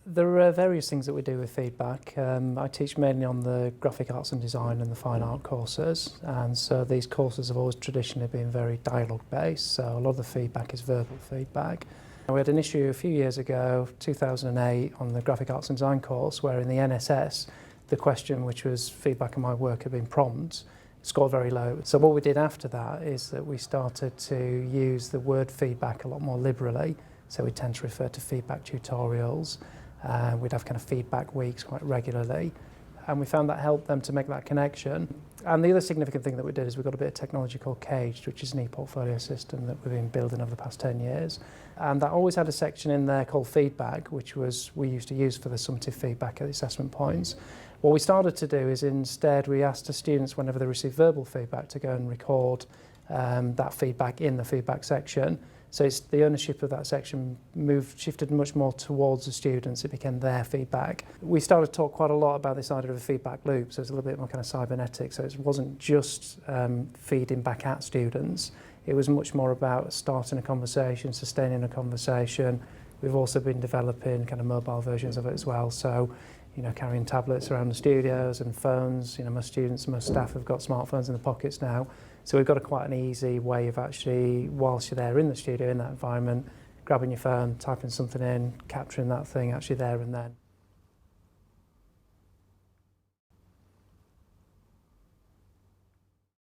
There are various things that we do with feedback. I teach mainly on the graphic arts and design and the fine art courses, and so these courses have always traditionally been very dialogue based, so a lot of the feedback is verbal feedback. We had an issue a few years ago, 2008, on the graphic arts and design course, where in the NSS the question, which was feedback on my work, had been prompt, scored very low. So what we did after that is that we started to use the word feedback a lot more liberally, so we tend to refer to feedback tutorials. We'd have kind of feedback weeks quite regularly, and we found that helped them to make that connection. And the other significant thing that we did is we got a bit of technology called Caged, which is an e-portfolio system that we've been building over the past 10 years. And that always had a section in there called feedback, which we used to use for the summative feedback at the assessment points. What we started to do is instead we asked the students, whenever they receive verbal feedback, to go and record that feedback in the feedback section. So it's the ownership of that section shifted much more towards the students. It became their feedback. We started to talk quite a lot about this idea of a feedback loop, so it's a little bit more kind of cybernetic. So it wasn't just feeding back at students. It was much more about starting a conversation, sustaining a conversation. We've also been developing kind of mobile versions of it as well. So, carrying tablets around the studios and phones. Most students, most staff have got smartphones in their pockets now. So we've got quite an easy way of actually, whilst you're there in the studio, in that environment, grabbing your phone, typing something in, capturing that thing actually there and then.